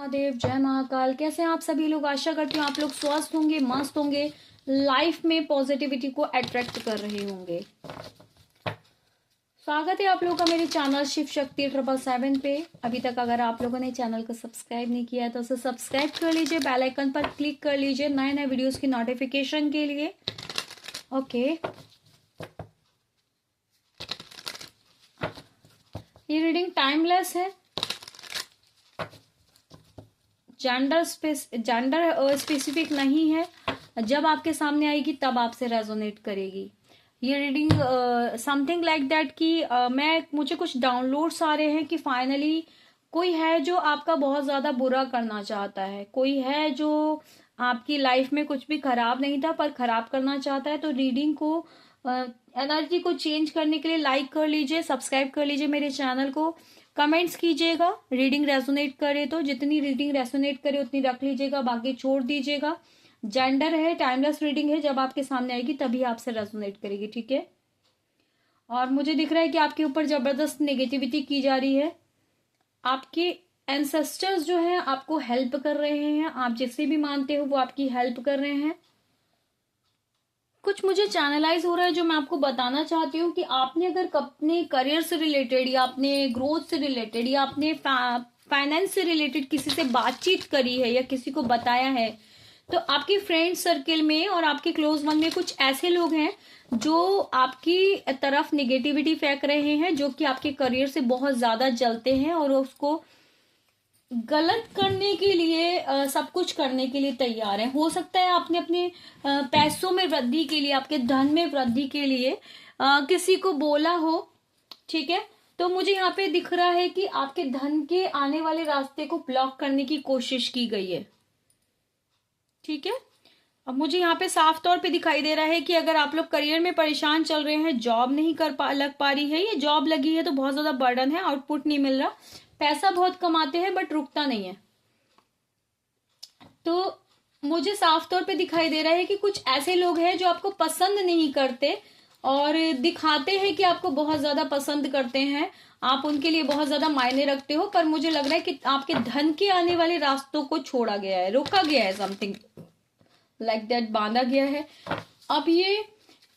महादेव, जय महाकाल। कैसे हैं आप सभी लोग? आशा करती हूँ आप लोग स्वस्थ होंगे, मस्त होंगे, लाइफ में पॉजिटिविटी को अट्रैक्ट कर रहे होंगे। स्वागत है आप लोगों का मेरे चैनल शिव शक्ति 777 पे। अभी तक अगर आप लोगों ने चैनल को सब्सक्राइब नहीं किया है तो उसे सब्सक्राइब कर लीजिए, बेल आइकन पर क्लिक कर लीजिए नए नए वीडियोस की नोटिफिकेशन के लिए। ओके, ये रीडिंग टाइमलेस है, जेंडर स्पेसिफिक नहीं है। जब आपके सामने आएगी तब आपसे रेजोनेट करेगी ये रीडिंग। समथिंग लाइक दैट कि मुझे कुछ डाउनलोड्स आ रहे हैं कि फाइनली कोई है जो आपका बहुत ज्यादा बुरा करना चाहता है, कोई है जो आपकी लाइफ में कुछ भी खराब नहीं था पर खराब करना चाहता है। तो रीडिंग को एनर्जी को चेंज करने के लिए लाइक कर लीजिए, सब्सक्राइब कर लीजिए मेरे चैनल को, कमेंट्स कीजिएगा। रीडिंग रेजोनेट करे तो जितनी रीडिंग रेजोनेट करे उतनी रख लीजिएगा, बाकी छोड़ दीजिएगा। जेंडर है, टाइमलेस रीडिंग है, जब आपके सामने आएगी तभी आपसे रेजोनेट करेगी, ठीक है। और मुझे दिख रहा है कि आपके ऊपर जबरदस्त नेगेटिविटी की जा रही है। आपके एंसेस्टर्स जो हैं आपको हेल्प कर रहे हैं, आप जिसे भी मानते हो वो आपकी हेल्प कर रहे हैं। कुछ मुझे चैनलाइज हो रहा है जो मैं आपको बताना चाहती हूँ कि आपने अगर अपने करियर से रिलेटेड या अपने ग्रोथ से रिलेटेड या अपने फाइनेंस से रिलेटेड किसी से बातचीत करी है या किसी को बताया है, तो आपके फ्रेंड सर्कल में और आपके क्लोज वन में कुछ ऐसे लोग हैं जो आपकी तरफ नेगेटिविटी फेंक रहे हैं, जो कि आपके करियर से बहुत ज्यादा जलते हैं और उसको गलत करने के लिए सब कुछ करने के लिए तैयार है। हो सकता है आपने अपने पैसों में वृद्धि के लिए, आपके धन में वृद्धि के लिए किसी को बोला हो, ठीक है। तो मुझे यहाँ पे दिख रहा है कि आपके धन के आने वाले रास्ते को ब्लॉक करने की कोशिश की गई है, ठीक है। अब मुझे यहाँ पे साफ तौर पे दिखाई दे रहा है कि अगर आप लोग करियर में परेशान चल रहे हैं, जॉब नहीं लग पा रही है, ये जॉब लगी है तो बहुत ज्यादा बर्डन है, आउटपुट नहीं मिल रहा, पैसा बहुत कमाते हैं बट रुकता नहीं है। तो मुझे साफ तौर पे दिखाई दे रहा है कि कुछ ऐसे लोग हैं जो आपको पसंद नहीं करते और दिखाते हैं कि आपको बहुत ज्यादा पसंद करते हैं, आप उनके लिए बहुत ज्यादा मायने रखते हो, पर मुझे लग रहा है कि आपके धन के आने वाले रास्तों को छोड़ा गया है, रोका गया है, समथिंग लाइक दैट, बांधा गया है। अब ये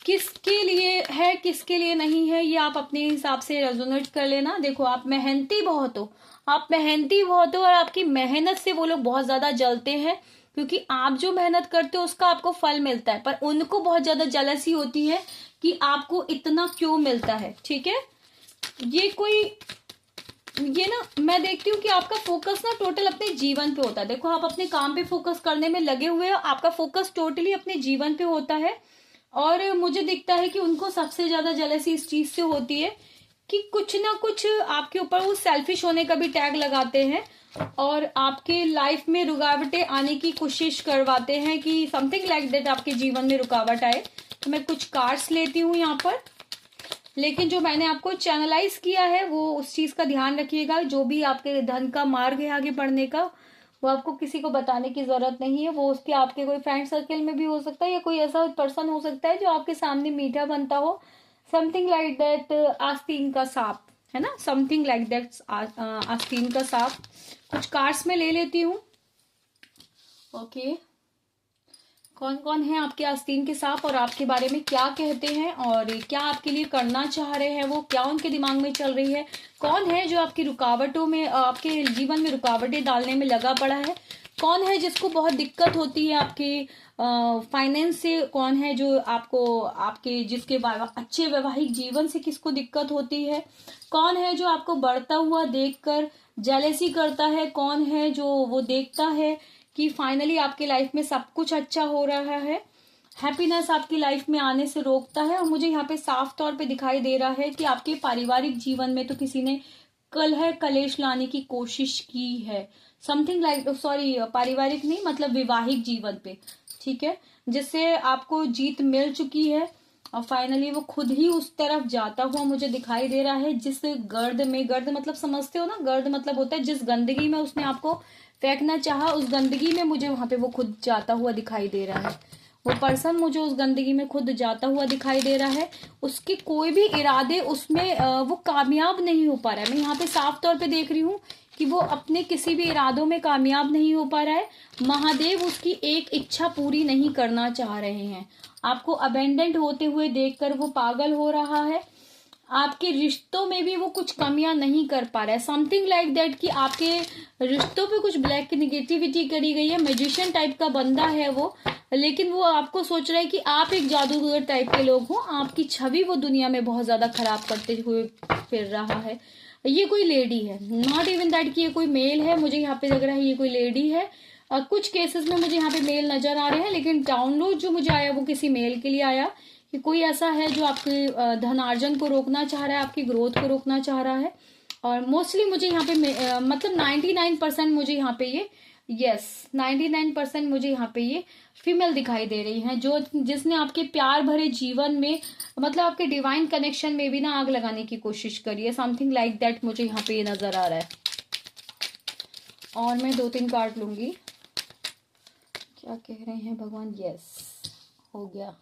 किसके लिए है किसके लिए नहीं है ये आप अपने हिसाब से रेजोनेट कर लेना। देखो, आप मेहनती बहुत हो, और आपकी मेहनत से वो लोग बहुत ज्यादा जलते हैं, क्योंकि आप जो मेहनत करते हो उसका आपको फल मिलता है, पर उनको बहुत ज्यादा जेलसी होती है कि आपको इतना क्यों मिलता है, ठीक है। ये ना मैं देखती हूँ कि आपका फोकस ना टोटल अपने जीवन पे होता है। देखो, आप अपने काम पे फोकस करने में लगे हुए हो, आपका फोकस टोटली अपने जीवन पे होता है। और मुझे दिखता है कि उनको सबसे ज्यादा जेलसी इस चीज से होती है कि कुछ ना कुछ आपके ऊपर वो सेल्फिश होने का भी टैग लगाते हैं और आपके लाइफ में रुकावटें आने की कोशिश करवाते हैं कि समथिंग लाइक दैट आपके जीवन में रुकावट आए। तो मैं कुछ कार्ड्स लेती हूँ यहाँ पर, लेकिन जो मैंने आपको चैनलाइज किया है वो उस चीज का ध्यान रखिएगा। जो भी आपके धन का मार्ग है आगे बढ़ने का, वो आपको किसी को बताने की जरूरत नहीं है। वो उसके आपके कोई फ्रेंड सर्कल में भी हो सकता है या कोई ऐसा पर्सन हो सकता है जो आपके सामने मीठा बनता हो, समथिंग लाइक दैट आस्तीन का सांप, है ना, समथिंग लाइक दैट आस्तीन का सांप। कुछ कार्ड्स में ले लेती हूँ। ओके, कौन कौन है आपके आस्तीन के सांप और आपके बारे में क्या कहते हैं और क्या आपके लिए करना चाह रहे हैं, वो क्या उनके दिमाग में चल रही है, कौन है जो आपकी रुकावटों में, आपके जीवन में रुकावटें डालने में लगा पड़ा है, कौन है जिसको बहुत दिक्कत होती है आपके फाइनेंस से, कौन है जो आपको आपके जिसके अच्छे वैवाहिक जीवन से किसको दिक्कत होती है, कौन है जो आपको बढ़ता हुआ देखकर जेलेसी करता है, कौन है जो वो देखता है कि फाइनली आपके लाइफ में सब कुछ अच्छा हो रहा है, हैप्पीनेस आपकी लाइफ में आने से रोकता है। और मुझे यहाँ पे साफ तौर पे दिखाई दे रहा है कि आपके पारिवारिक जीवन में तो किसी ने कलह कलेश लाने की कोशिश की है, समथिंग लाइक, सॉरी पारिवारिक नहीं मतलब वैवाहिक जीवन पे, ठीक है, जिससे आपको जीत मिल चुकी है और फाइनली वो खुद ही उस तरफ जाता हुआ मुझे दिखाई दे रहा है। जिस गर्द में, गर्द मतलब समझते हो ना, गर्द मतलब होता है जिस गंदगी में उसने आपको फेंकना चाहा, उस गंदगी में मुझे वहां पे वो खुद जाता हुआ दिखाई दे रहा है। वो पर्सन मुझे उस गंदगी में खुद जाता हुआ दिखाई दे रहा है। उसके कोई भी इरादे उसमें वो कामयाब नहीं हो पा रहा है। मैं यहाँ पे साफ तौर पे देख रही हूँ कि वो अपने किसी भी इरादों में कामयाब नहीं हो पा रहा है। महादेव उसकी एक इच्छा पूरी नहीं करना चाह रहे हैं। आपको अबेंडेंट होते हुए देखकर वो पागल हो रहा है। आपके रिश्तों में भी वो कुछ कमियां नहीं कर पा रहा है। समथिंग लाइक दैट कि आपके रिश्तों पे कुछ ब्लैक नेगेटिविटी करी गई है। मैजिशियन टाइप का बंदा है वो, लेकिन वो आपको सोच रहा है कि आप एक जादूगर टाइप के लोग हो। आपकी छवि वो दुनिया में बहुत ज्यादा खराब करते हुए फिर रहा है। ये कोई लेडी है, नॉट इवन दैट कि ये कोई मेल है। मुझे यहाँ पे लग रहा है ये कोई लेडी है। कुछ केसेस में मुझे यहाँ पे मेल नजर आ रहे हैं, लेकिन डाउनलोड जो मुझे आया वो किसी मेल के लिए आया कि कोई ऐसा है जो आपके धनार्जन को रोकना चाह रहा है, आपकी ग्रोथ को रोकना चाह रहा है। और मोस्टली मुझे यहाँ पे मतलब 99% मुझे यहाँ पे ये 99% मुझे यहाँ पे ये फीमेल दिखाई दे रही हैं, जो जिसने आपके प्यार भरे जीवन में मतलब आपके डिवाइन कनेक्शन में भी ना आग लगाने की कोशिश करी है। समथिंग लाइक दैट मुझे यहाँ पे ये नजर आ रहा है। और मैं 2-3 कार्ड लूंगी, क्या कह रहे हैं भगवान। हो गया।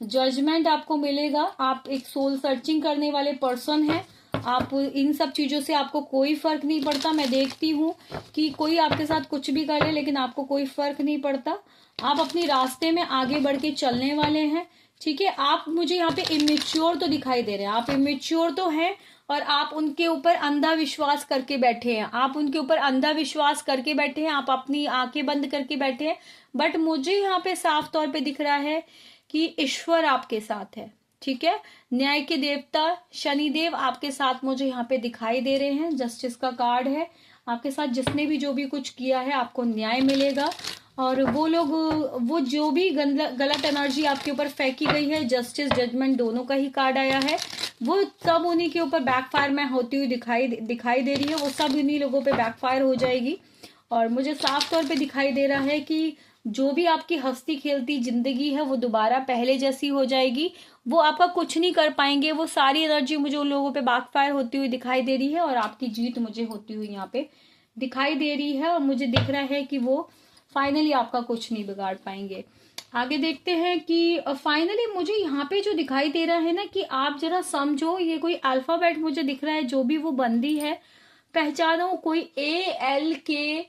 जजमेंट आपको मिलेगा। आप एक सोल सर्चिंग करने वाले पर्सन हैं। आप इन सब चीजों से आपको कोई फर्क नहीं पड़ता। मैं देखती हूँ कि कोई आपके साथ कुछ भी करे, लेकिन आपको कोई फर्क नहीं पड़ता। आप अपने रास्ते में आगे बढ़ के चलने वाले हैं, ठीक है। आप मुझे यहाँ पे इमेच्योर तो दिखाई दे रहे हैं। आप इमेच्योर तो हैं और आप उनके ऊपर अंधा विश्वास करके बैठे हैं। आप उनके ऊपर अंधा विश्वास करके बैठे हैं। आप अपनी आंखें बंद करके बैठे हैं। बट मुझे यहाँ पे साफ तौर पे दिख रहा है कि ईश्वर आपके साथ है, ठीक है। न्याय के देवता शनिदेव आपके साथ मुझे यहाँ पे दिखाई दे रहे हैं। जस्टिस का कार्ड है। आपके साथ जिसने भी जो भी कुछ किया है आपको न्याय मिलेगा। और वो लोग वो जो भी गलत एनर्जी आपके ऊपर फेंकी गई है, जस्टिस जजमेंट दोनों का ही कार्ड आया है, वो सब उन्हीं के ऊपर बैकफायर में होती हुई दिखाई दे रही है। वो सब इन्हीं लोगों पे बैकफायर हो जाएगी। और मुझे साफ तौर पे दिखाई दे रहा है कि जो भी आपकी हंसती खेलती जिंदगी है वो दोबारा पहले जैसी हो जाएगी। वो आपका कुछ नहीं कर पाएंगे। वो सारी एनर्जी मुझे उन लोगों पे बैकफायर होती हुई दिखाई दे रही है और आपकी जीत मुझे होती हुई यहाँ पे दिखाई दे रही है। और मुझे दिख रहा है कि वो फाइनली आपका कुछ नहीं बिगाड़ पाएंगे। आगे देखते हैं कि फाइनली मुझे यहाँ पे जो दिखाई दे रहा है ना, कि आप जरा समझो, ये कोई अल्फाबेट मुझे दिख रहा है। जो भी वो बंदी है पहचानो, कोई ALKBFSUDRI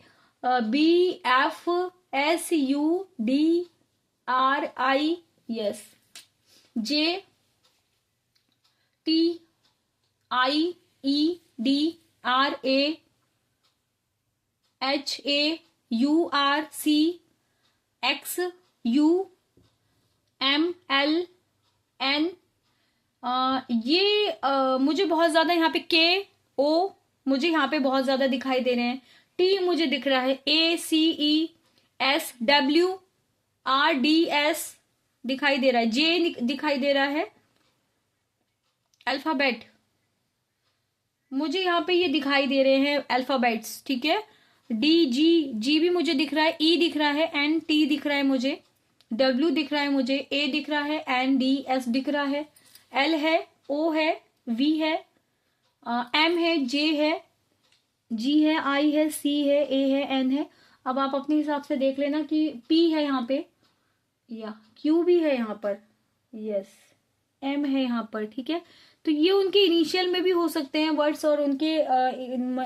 JTIEDRAHURCXUMLN। ये मुझे बहुत ज्यादा यहाँ पे KO मुझे यहाँ पे बहुत ज्यादा दिखाई दे रहे हैं। T मुझे दिख रहा है, ACESWRDS दिखाई दे रहा है, J दिखाई दे रहा है। अल्फाबेट मुझे यहाँ पे ये दिखाई दे रहे हैं अल्फाबेट्स, ठीक है। जी भी मुझे दिख रहा है, E दिख रहा है, NT दिख रहा है मुझे, W दिख रहा है मुझे, A दिख रहा है, NDS दिख रहा है, L है, O है, V है, M है, J है, G है, I है, C है, A है, N है। अब आप अपने हिसाब से देख लेना कि P है यहाँ पे या Q भी है यहाँ पर, M है यहाँ पर, ठीक है। तो ये उनके इनिशियल में भी हो सकते हैं वर्ड्स, और उनके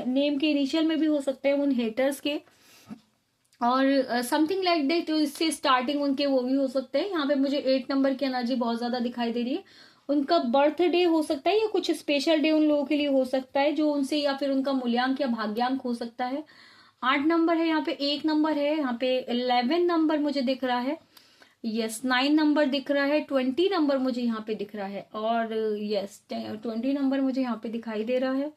नेम के इनिशियल में भी हो सकते हैं उन हेटर्स के, और समथिंग लाइक दैट। तो इससे स्टार्टिंग उनके वो भी हो सकते हैं। यहाँ पे मुझे 8 नंबर की एनर्जी बहुत ज्यादा दिखाई दे रही है। उनका बर्थडे हो सकता है या कुछ स्पेशल डे उन लोगों के लिए हो सकता है जो उनसे, या फिर उनका मूल्यांक या भाग्यांक हो सकता है। 8 नंबर है यहाँ पे, 1 नंबर है यहाँ पे, 11 नंबर मुझे दिख रहा है, 9 नंबर दिख रहा है, 20 नंबर मुझे यहाँ पे दिख रहा है, और 20 नंबर मुझे यहाँ पे दिखाई दे रहा है।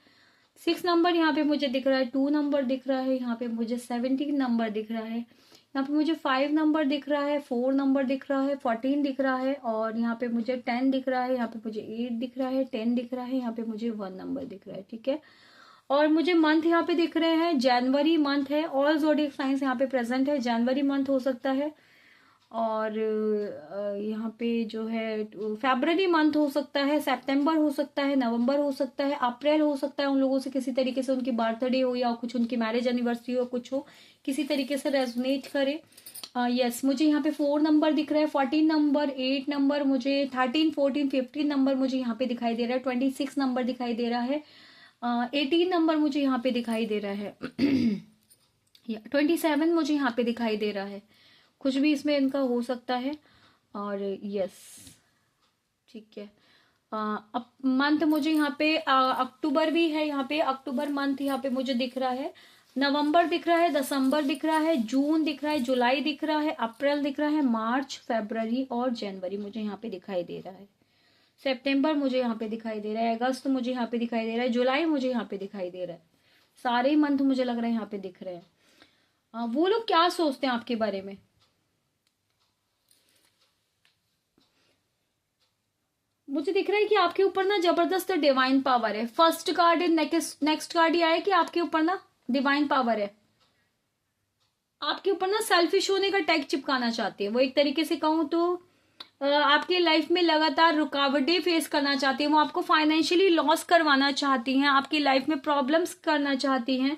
6 नंबर यहाँ पे मुझे दिख रहा है, 2 नंबर दिख रहा है, यहाँ पे मुझे 17 नंबर दिख रहा है, यहाँ पे मुझे 5 नंबर दिख रहा है, 4 नंबर दिख रहा है, 14 दिख रहा है, और यहाँ पे मुझे 10 दिख रहा है, यहाँ पे मुझे 8 दिख रहा है, 10 दिख रहा है, यहाँ पे मुझे 1 नंबर दिख रहा है, ठीक है। और मुझे मंथ यहाँ पे दिख रहे हैं, जनवरी मंथ है। ऑल ज़ोडिएक साइंस यहाँ पे प्रेजेंट है, जनवरी मंथ हो सकता है, और यहाँ पे जो है फरवरी मंथ हो सकता है, सितंबर हो सकता है, नवंबर हो सकता है, अप्रैल हो सकता है। उन लोगों से किसी तरीके से उनकी बर्थडे हो या कुछ उनकी मैरिज एनिवर्सरी हो, कुछ हो, किसी तरीके से रेजोनेट करे। मुझे यहाँ पे 4 नंबर दिख रहा है, 14 नंबर, 8 नंबर, मुझे 13, 14, 15 नंबर मुझे यहाँ पे दिखाई दे रहा है, 26 नंबर दिखाई दे रहा है, 18 नंबर मुझे यहाँ पे दिखाई दे रहा है। 27 मुझे यहाँ पे दिखाई दे रहा है। कुछ भी इसमें इनका हो सकता है। और यस, ठीक है। अब मंथ मुझे यहाँ पे अक्टूबर भी है, यहाँ पे अक्टूबर मंथ यहाँ पे मुझे दिख रहा है। नवंबर दिख रहा है, दिसंबर दिख रहा है, जून दिख रहा है, जुलाई दिख रहा है, अप्रैल दिख रहा है, मार्च, फरवरी और जनवरी मुझे यहाँ पे दिखाई दे रहा है। सितंबर मुझे यहाँ पे दिखाई दे रहा है, अगस्त मुझे यहाँ पे दिखाई दे रहा है, जुलाई मुझे यहाँ पे दिखाई दे रहा है। सारे ही मंथ मुझे लग रहा है यहाँ पे दिख रहे हैं। वो लोग क्या सोचते हैं आपके बारे में? मुझे दिख रहा है कि आपके ऊपर ना जबरदस्त डिवाइन पावर है। फर्स्ट कार्ड, नेक्स्ट कार्ड ये आया कि आपके ऊपर ना डिवाइन पावर है। आपके ऊपर ना सेल्फिश होने का टैग चिपकाना चाहती है वो। एक तरीके से कहूं तो आपके लाइफ में लगातार रुकावटें फेस करना चाहती है वो। आपको फाइनेंशियली लॉस करवाना चाहती हैं, आपकी लाइफ में प्रॉब्लम्स करना चाहती हैं।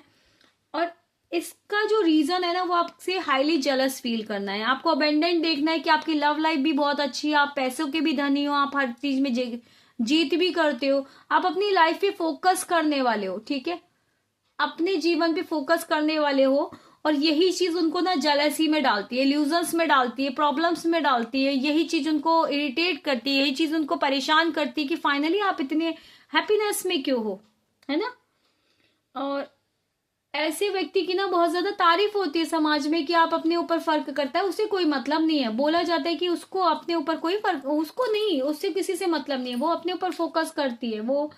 और इसका जो रीजन है ना, वो आपसे हाईली जेलस फील करना है। आपको अबेंडेंट देखना है कि आपकी लव लाइफ भी बहुत अच्छी है, आप पैसों के भी धनी हो, आप हर चीज में जीत भी करते हो, आप अपनी लाइफ पे फोकस करने वाले हो। ठीक है, अपने जीवन पे फोकस करने वाले हो। और यही चीज उनको ना जेलसी में डालती है, इल्यूजन्स में डालती है, प्रॉब्लम्स में डालती है। यही चीज उनको इरिटेट करती है, यही चीज उनको परेशान करती है कि फाइनली आप इतने हैप्पीनेस में क्यों हो, है ना। और ऐसे व्यक्ति की ना बहुत ज्यादा तारीफ होती है समाज में कि आप अपने ऊपर फर्क करता है, उसे कोई मतलब नहीं है। बोला जाता है कि उसको अपने ऊपर कोई फर्क, उसको नहीं, उससे किसी से मतलब नहीं है, वो अपने ऊपर फोकस करती है, वो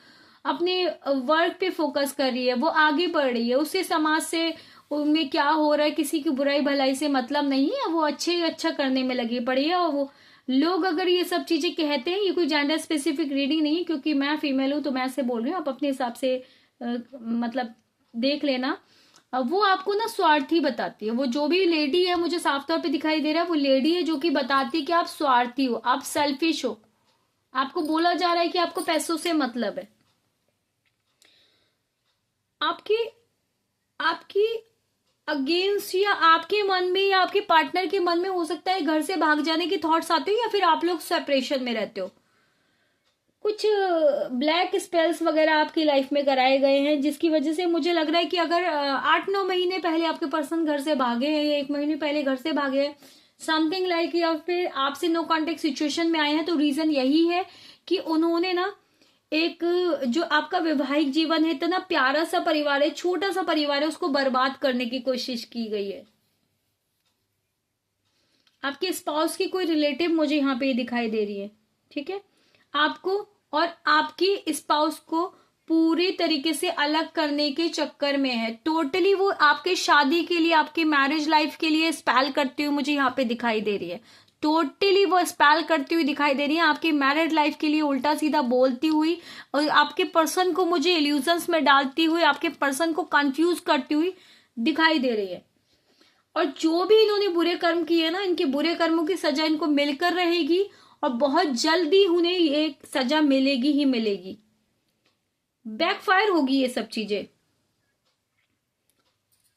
अपने वर्क पे फोकस कर रही है, वो आगे बढ़ रही है, उससे समाज से उनमें क्या हो रहा है, किसी की बुराई भलाई से मतलब नहीं है, वो अच्छा करने में लगी पड़ी है। और वो लोग अगर ये सब चीजें कहते हैं, ये कोई जेंडर स्पेसिफिक रीडिंग नहीं है, क्योंकि मैं फीमेल हूं तो मैं ऐसे बोल रही हूँ, आप अपने हिसाब से मतलब देख लेना। अब वो आपको ना स्वार्थी बताती है। वो जो भी लेडी है, मुझे साफ तौर पे दिखाई दे रहा है, वो लेडी है जो कि बताती है कि आप स्वार्थी हो, आप सेल्फिश हो। आपको बोला जा रहा है कि आपको पैसों से मतलब है। आपकी आपकी अगेंस्ट या आपके मन में या आपके पार्टनर के मन में हो सकता है घर से भाग जाने के थॉट्स आते हो, या फिर आप लोग सेपरेशन में रहते हो। कुछ ब्लैक स्पेल्स वगैरह आपकी लाइफ में कराए गए हैं, जिसकी वजह से मुझे लग रहा है कि अगर 8-9 महीने पहले आपके पर्सन घर से भागे हैं या 1 महीने पहले घर से भागे हैं, समथिंग लाइक, या फिर आपसे नो कॉन्टेक्ट सिचुएशन में आए हैं, तो रीजन यही है कि उन्होंने ना एक जो आपका वैवाहिक जीवन है, इतना प्यारा सा परिवार है, छोटा सा परिवार है, उसको बर्बाद करने की कोशिश की गई है। आपके स्पाउस की कोई रिलेटिव मुझे यहाँ पे दिखाई दे रही है। ठीक है, आपको और आपकी स्पाउस को पूरी तरीके से अलग करने के चक्कर में है। टोटली वो आपके शादी के लिए, आपके मैरिज लाइफ के लिए स्पेल करती हुई मुझे यहाँ पे दिखाई दे रही है। टोटली वो स्पेल करती हुई दिखाई दे रही है, आपकी मैरिड लाइफ के लिए उल्टा सीधा बोलती हुई, और आपके पर्सन को मुझे इल्यूजन्स में डालती हुई, आपके पर्सन को कंफ्यूज करती हुई दिखाई दे रही है। और जो भी इन्होंने बुरे कर्म किए ना, इनके बुरे कर्मों की सजा इनको मिलकर रहेगी, और बहुत जल्दी उन्हें ये सजा मिलेगी ही मिलेगी। बैकफायर होगी ये सब चीजें।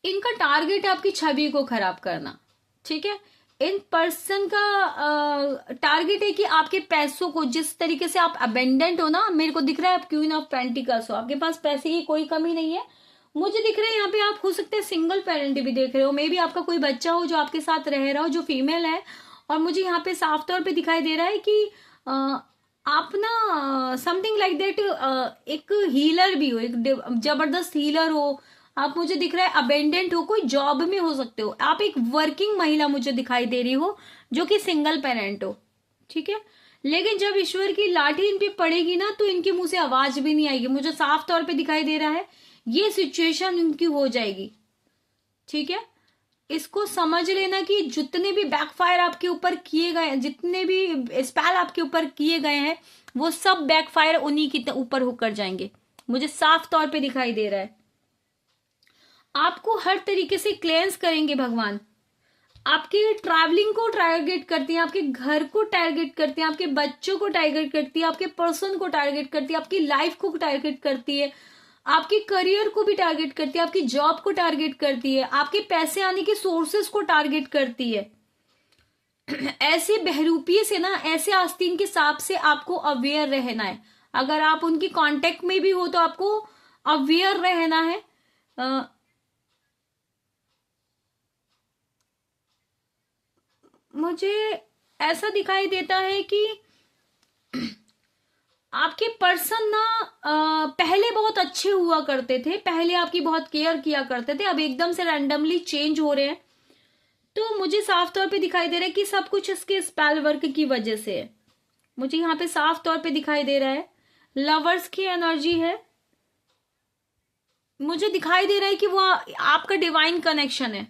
इनका टारगेट है आपकी छवि को खराब करना। ठीक है, इन पर्सन का टारगेट है कि आपके पैसों को, जिस तरीके से आप अबेंडेंट हो ना, मेरे को दिख रहा है आप क्वीन ऑफ पेंटिकल्स हो, आपके पास पैसे की कोई कमी नहीं है। मुझे दिख रहा है यहाँ पे आप हो सकते हैं सिंगल पेरेंट भी देख रहे हो, मे बी आपका कोई बच्चा हो जो आपके साथ रह रहा हो, जो फीमेल है। और मुझे यहाँ पे साफ तौर पे दिखाई दे रहा है कि आप ना समथिंग लाइक दैट एक हीलर भी हो, एक जबरदस्त हीलर हो आप। मुझे दिख रहा है अबेंडेंट हो, कोई जॉब में हो सकते हो आप, एक वर्किंग महिला मुझे दिखाई दे रही हो जो कि सिंगल पेरेंट हो। ठीक है, लेकिन जब ईश्वर की लाठी इन पे पड़ेगी ना, तो इनके मुंह से आवाज भी नहीं आएगी। मुझे साफ तौर पे दिखाई दे रहा है ये सिचुएशन इनकी हो जाएगी। ठीक है, इसको समझ लेना कि जितने भी बैकफायर आपके ऊपर किए गए, जितने भी स्पेल आपके ऊपर किए गए हैं, वो सब बैकफायर उन्हीं के ऊपर होकर जाएंगे। मुझे साफ तौर पे दिखाई दे रहा है आपको हर तरीके से क्लेंस करेंगे भगवान। आपके ट्रैवलिंग को टारगेट करती है, आपके घर को टारगेट करती है, आपके बच्चों को टारगेट करती है, आपके पर्सन को टारगेट करती है, आपकी लाइफ को टारगेट करती है, आपके करियर को भी टारगेट करती है, आपकी जॉब को टारगेट करती है, आपके पैसे आने के सोर्सेस को टारगेट करती है। ऐसे बहरूपिये से ना, ऐसे आस्तीन के सांप से आपको अवेयर रहना है। अगर आप उनकी कांटेक्ट में भी हो तो आपको अवेयर रहना है। मुझे ऐसा दिखाई देता है कि आपके पर्सन ना पहले बहुत अच्छे हुआ करते थे, पहले आपकी बहुत केयर किया करते थे, अब एकदम से रैंडमली चेंज हो रहे हैं। तो मुझे साफ तौर पे दिखाई दे रहा है कि सब कुछ इसके स्पेल वर्क की वजह से है। मुझे यहाँ पे साफ तौर पे दिखाई दे रहा है लवर्स की एनर्जी है। मुझे दिखाई दे रहा है कि वो आपका डिवाइन कनेक्शन है।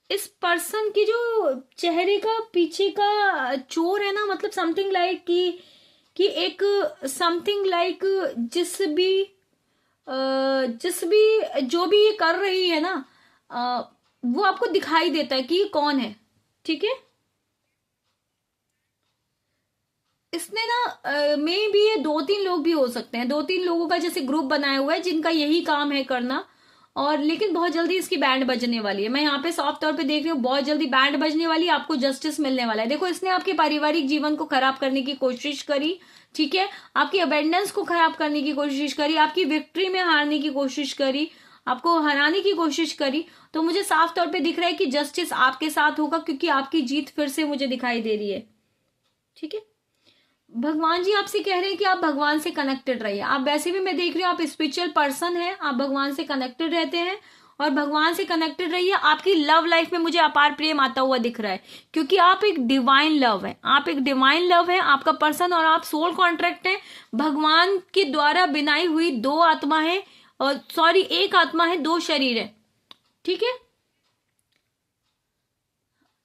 इस पर्सन की जो चेहरे का पीछे का चोर है ना, मतलब समथिंग लाइक कि एक समथिंग लाइक जिस भी जो भी ये कर रही है ना, वो आपको दिखाई देता है कि ये कौन है। ठीक है, इसने ना मे भी ये 2-3 लोग भी हो सकते हैं, 2-3 लोगों का जैसे ग्रुप बनाया हुआ है जिनका यही काम है करना। और लेकिन बहुत जल्दी इसकी बैंड बजने वाली है। मैं यहाँ पे साफ तौर पे देख रही हूँ बहुत जल्दी बैंड बजने वाली है, आपको जस्टिस मिलने वाला है। देखो, इसने आपके पारिवारिक जीवन को खराब करने की कोशिश करी, ठीक है, आपकी अबेंडेंस को खराब करने की कोशिश करी, आपकी विक्ट्री में हारने की कोशिश करी, आपको हराने की कोशिश करी। तो मुझे साफ तौर पे दिख रहा है कि जस्टिस आपके साथ होगा, क्योंकि आपकी जीत फिर से मुझे दिखाई दे रही है। ठीक है, भगवान जी आपसे कह रहे हैं कि आप भगवान से कनेक्टेड रहिए। आप वैसे भी मैं देख रही हूँ आप स्पिरिचुअल पर्सन हैं, आप भगवान से कनेक्टेड रहते हैं और भगवान से कनेक्टेड रहिए। आपकी लव लाइफ में मुझे अपार प्रेम आता हुआ दिख रहा है, क्योंकि आप एक डिवाइन लव है, आप एक डिवाइन लव है आपका पर्सन, और आप सोल कॉन्ट्रैक्ट है। भगवान के द्वारा बनाई हुई 2 आत्मा है, और सॉरी 1 आत्मा है, 2 शरीर है। ठीक है,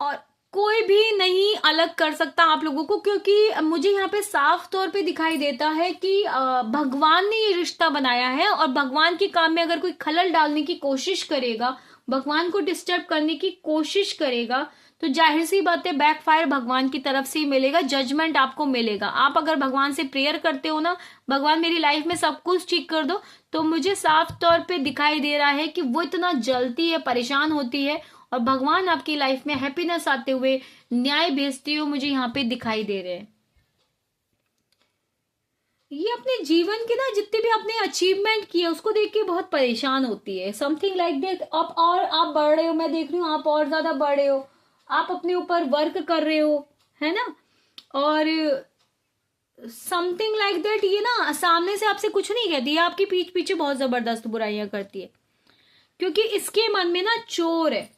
और कोई भी नहीं अलग कर सकता आप लोगों को, क्योंकि मुझे यहाँ पे साफ तौर पे दिखाई देता है कि भगवान ने ये रिश्ता बनाया है, और भगवान के काम में अगर कोई खलल डालने की कोशिश करेगा, भगवान को डिस्टर्ब करने की कोशिश करेगा, तो जाहिर सी बात है बैकफायर भगवान की तरफ से ही मिलेगा, जजमेंट आपको मिलेगा। आप अगर भगवान से प्रेयर करते हो ना, भगवान मेरी लाइफ में सब कुछ ठीक कर दो, तो मुझे साफ तौर पे दिखाई दे रहा है कि वो इतना जलती है, परेशान होती है, और भगवान आपकी लाइफ में हैप्पीनेस आते हुए, न्याय भेजते हुए मुझे यहाँ पे दिखाई दे रहे हैं। ये अपने जीवन के ना जितने भी अपने अचीवमेंट किए उसको देख के बहुत परेशान होती है, समथिंग लाइक दैट। अब और आप बढ़ रहे हो, मैं देख रही हूँ आप और ज्यादा बढ़ रहे हो, आप अपने ऊपर वर्क कर रहे हो, है ना। और समथिंग लाइक दैट ये ना सामने से आपसे कुछ नहीं कहती है, आपकी पीठ पीछे बहुत जबरदस्त बुराइयां करती है, क्योंकि इसके मन में ना चोर है।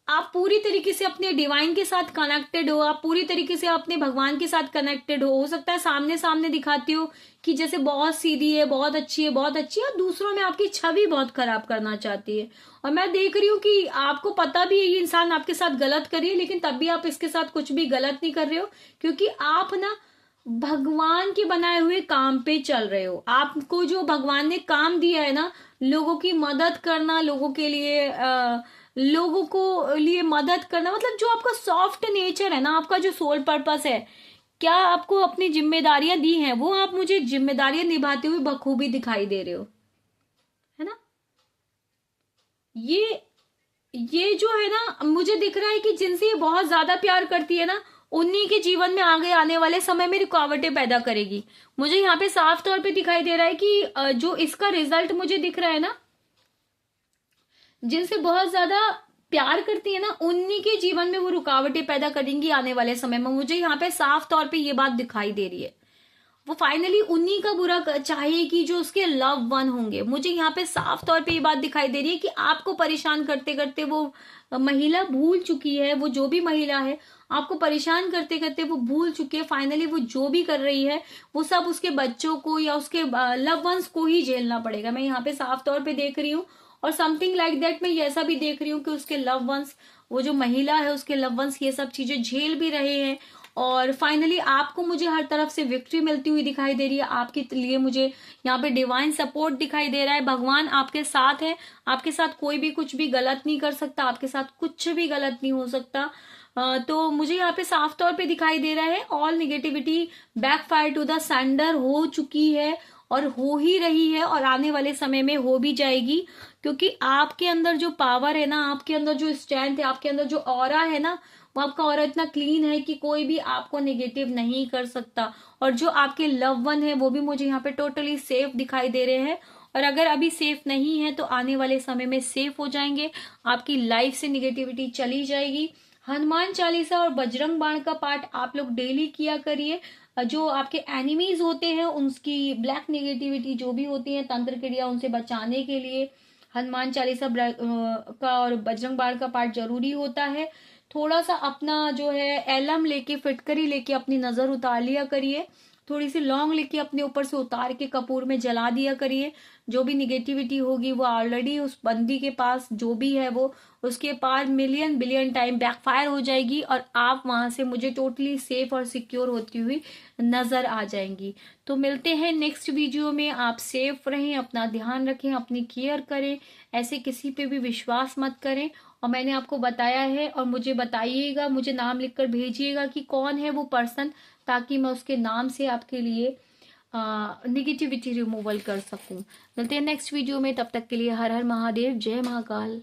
आप पूरी तरीके से अपने डिवाइन के साथ कनेक्टेड हो, आप पूरी तरीके से अपने भगवान के साथ कनेक्टेड हो सकता है सामने सामने दिखाती हो कि जैसे बहुत सीधी है, बहुत अच्छी है, बहुत अच्छी है, और दूसरों में आपकी छवि बहुत खराब करना चाहती है। और मैं देख रही हूँ कि आपको पता भी है ये इंसान आपके साथ गलत कर रही है, लेकिन तब भी आप इसके साथ कुछ भी गलत नहीं कर रहे हो, क्योंकि आप ना भगवान के बनाए हुए काम पे चल रहे हो। आपको जो भगवान ने काम दिया है ना, लोगों की मदद करना, लोगों के लिए लोगों को लिए मदद करना, मतलब जो आपका सॉफ्ट नेचर है ना, आपका जो सोल पर्पस है, क्या आपको अपनी जिम्मेदारियां दी हैं, वो आप मुझे जिम्मेदारियां निभाते हुए बखूबी दिखाई दे रहे हो, है ना। ये जो है ना, मुझे दिख रहा है कि जिनसे ये बहुत ज्यादा प्यार करती है ना, उन्हीं के जीवन में आगे आने वाले समय में रुकावटें पैदा करेगी। मुझे यहाँ पे साफ तौर पे दिखाई दे रहा है कि जो इसका रिजल्ट मुझे दिख रहा है ना, जिनसे बहुत ज्यादा प्यार करती है ना, उन्हीं के जीवन में वो रुकावटें पैदा करेंगी आने वाले समय में। मुझे यहाँ पे साफ तौर पे ये बात दिखाई दे रही है, वो फाइनली उन्हीं का बुरा चाहेगी जो उसके लव वन होंगे। मुझे यहाँ पे साफ तौर पे ये बात दिखाई दे रही है कि आपको परेशान करते करते वो महिला भूल चुकी है, वो जो भी महिला है आपको परेशान करते करते वो भूल चुकी है। फाइनली वो जो भी कर रही है वो सब उसके बच्चों को या उसके लव वंस को ही झेलना पड़ेगा, मैं यहाँ पे साफ तौर पे देख रही हूँ। और समथिंग लाइक दैट मैं ऐसा भी देख रही हूँ कि उसके लव वंस, वो जो महिला है उसके लव वंस ये सब चीजें झेल भी रहे हैं। और फाइनली आपको मुझे हर तरफ से विक्ट्री मिलती हुई दिखाई दे रही है, आपके लिए मुझे यहाँ पे डिवाइन सपोर्ट दिखाई दे रहा है। भगवान आपके साथ है, आपके साथ कोई भी कुछ भी गलत नहीं कर सकता, आपके साथ कुछ भी गलत नहीं हो सकता। तो मुझे यहाँ पे साफ तौर पे दिखाई दे रहा है all negativity backfire to the sender हो चुकी है, और हो ही रही है, और आने वाले समय में हो भी जाएगी, क्योंकि आपके अंदर जो पावर है ना, आपके अंदर जो स्ट्रेंथ है, आपके अंदर जो ऑरा है ना, वो आपका ऑरा इतना क्लीन है कि कोई भी आपको नेगेटिव नहीं कर सकता। और जो आपके लव वन है वो भी मुझे यहाँ पे टोटली सेफ दिखाई दे रहे हैं, और अगर अभी सेफ नहीं है तो आने वाले समय में सेफ हो जाएंगे। आपकी लाइफ से निगेटिविटी चली जाएगी। हनुमान चालीसा और बजरंग बाण का पाठ आप लोग डेली किया करिए। जो आपके एनिमीज होते हैं उनकी ब्लैक नेगेटिविटी जो भी होती है तंत्र क्रिया, उनसे बचाने के लिए हनुमान चालीसा का और बजरंग बाण का पाठ जरूरी होता है। थोड़ा सा अपना जो है एलम लेके, फिटकरी लेके अपनी नजर उतार लिया करिए। थोड़ी सी लौंग लेके अपने ऊपर से उतार के कपूर में जला दिया करिए। जो भी निगेटिविटी होगी वो ऑलरेडी उस बंदी के पास जो भी है वो उसके पास मिलियन बिलियन टाइम बैकफायर हो जाएगी, और आप वहां से मुझे टोटली सेफ और सिक्योर होती हुई नजर आ जाएंगी। तो मिलते हैं नेक्स्ट वीडियो में। आप सेफ रहें, अपना ध्यान रखें, अपनी केयर करें, ऐसे किसी पे भी विश्वास मत करें। और मैंने आपको बताया है, और मुझे बताइएगा, मुझे नाम लिखकर भेजिएगा कि कौन है वो पर्सन, ताकि मैं उसके नाम से आपके लिए निगेटिविटी रिमूवल कर सकूं। मिलते हैं नेक्स्ट वीडियो में, तब तक के लिए हर हर महादेव, जय महाकाल।